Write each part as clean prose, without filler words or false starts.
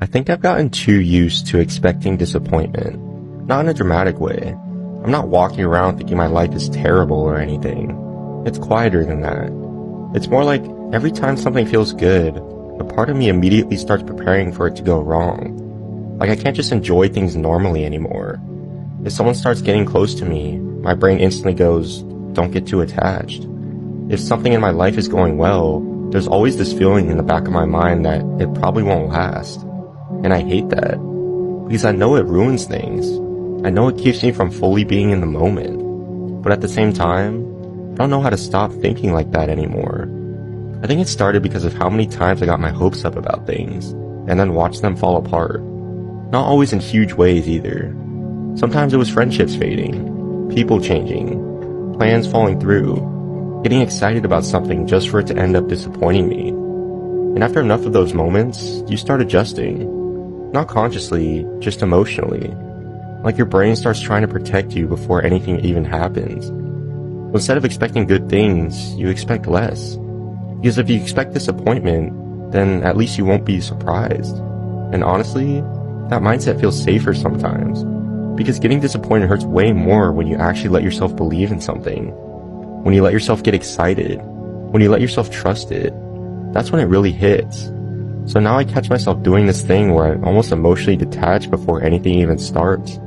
I think I've gotten too used to expecting disappointment. Not in a dramatic way. I'm not walking around thinking my life is terrible or anything. It's quieter than that. It's more like every time something feels good, a part of me immediately starts preparing for it to go wrong. Like I can't just enjoy things normally anymore. If someone starts getting close to me, my brain instantly goes, don't get too attached. If something in my life is going well, there's always this feeling in the back of my mind that it probably won't last. And I hate that, because I know it ruins things. I know it keeps me from fully being in the moment. But at the same time, I don't know how to stop thinking like that anymore. I think it started because of how many times I got my hopes up about things, and then watched them fall apart. Not always in huge ways either. Sometimes it was friendships fading, people changing, plans falling through, getting excited about something just for it to end up disappointing me. And after enough of those moments, you start adjusting. Not consciously, just emotionally. Like your brain starts trying to protect you before anything even happens. So instead of expecting good things, you expect less. Because if you expect disappointment, then at least you won't be surprised. And honestly, that mindset feels safer sometimes. Because getting disappointed hurts way more when you actually let yourself believe in something. When you let yourself get excited. When you let yourself trust it. That's when it really hits. So now I catch myself doing this thing where I almost emotionally detach before anything even starts.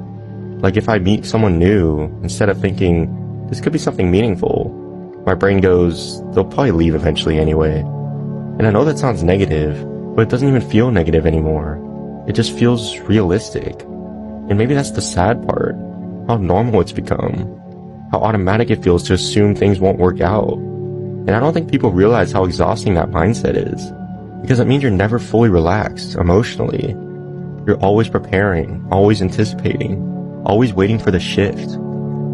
Like if I meet someone new, instead of thinking, this could be something meaningful, my brain goes, they'll probably leave eventually anyway. And I know that sounds negative, but it doesn't even feel negative anymore. It just feels realistic. And maybe that's the sad part, how normal it's become, how automatic it feels to assume things won't work out. And I don't think people realize how exhausting that mindset is. Because it means you're never fully relaxed, emotionally. You're always preparing, always anticipating, always waiting for the shift.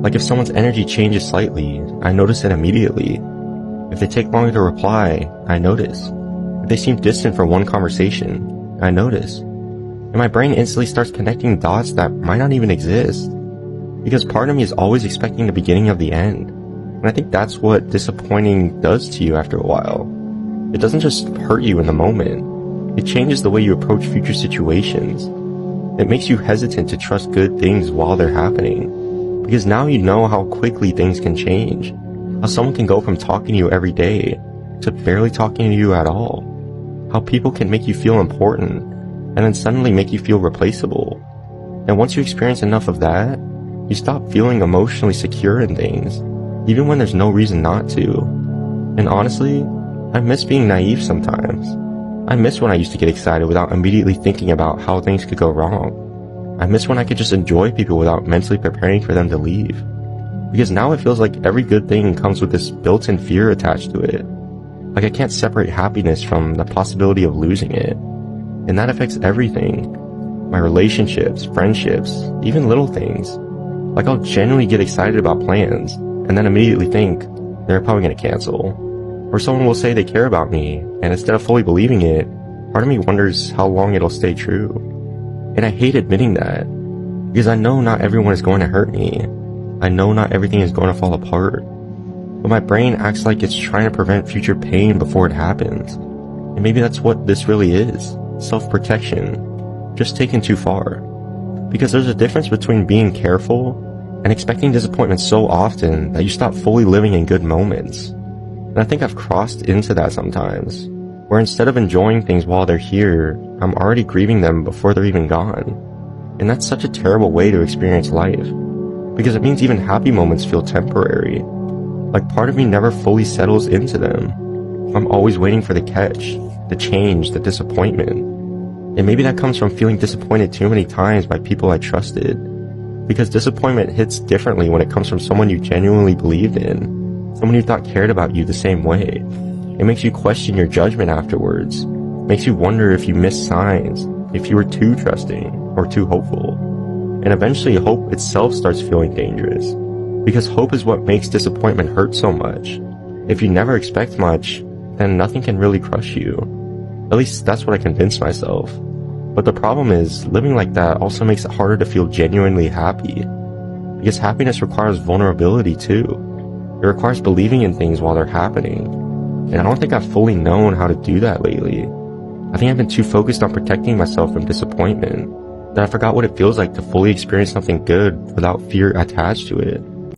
Like if someone's energy changes slightly, I notice it immediately. If they take longer to reply, I notice. If they seem distant for one conversation, I notice. And my brain instantly starts connecting dots that might not even exist. Because part of me is always expecting the beginning of the end. And I think that's what disappointing does to you after a while. It doesn't just hurt you in the moment. It changes the way you approach future situations. It makes you hesitant to trust good things while they're happening. Because now you know how quickly things can change. How someone can go from talking to you every day to barely talking to you at all. How people can make you feel important and then suddenly make you feel replaceable. And once you experience enough of that, you stop feeling emotionally secure in things, even when there's no reason not to. And honestly, I miss being naive sometimes. I miss when I used to get excited without immediately thinking about how things could go wrong. I miss when I could just enjoy people without mentally preparing for them to leave. Because now it feels like every good thing comes with this built-in fear attached to it. Like I can't separate happiness from the possibility of losing it. And that affects everything. My relationships, friendships, even little things. Like I'll genuinely get excited about plans, and then immediately think, they're probably gonna cancel. Or someone will say they care about me, and instead of fully believing it, part of me wonders how long it'll stay true. And I hate admitting that, because I know not everyone is going to hurt me. I know not everything is going to fall apart. But my brain acts like it's trying to prevent future pain before it happens. And maybe that's what this really is. Self-protection. Just taken too far. Because there's a difference between being careful and expecting disappointment so often that you stop fully living in good moments. And I think I've crossed into that sometimes, where instead of enjoying things while they're here, I'm already grieving them before they're even gone. And that's such a terrible way to experience life, because it means even happy moments feel temporary. Like part of me never fully settles into them. I'm always waiting for the catch, the change, the disappointment. And maybe that comes from feeling disappointed too many times by people I trusted. Because disappointment hits differently when it comes from someone you genuinely believed in. Someone you thought cared about you the same way. It makes you question your judgment afterwards. Makes you wonder if you missed signs, if you were too trusting or too hopeful. And eventually hope itself starts feeling dangerous. Because hope is what makes disappointment hurt so much. If you never expect much, then nothing can really crush you. At least that's what I convinced myself. But the problem is, living like that also makes it harder to feel genuinely happy. Because happiness requires vulnerability too. It requires believing in things while they're happening. And I don't think I've fully known how to do that lately. I think I've been too focused on protecting myself from disappointment that I forgot what it feels like to fully experience something good without fear attached to it.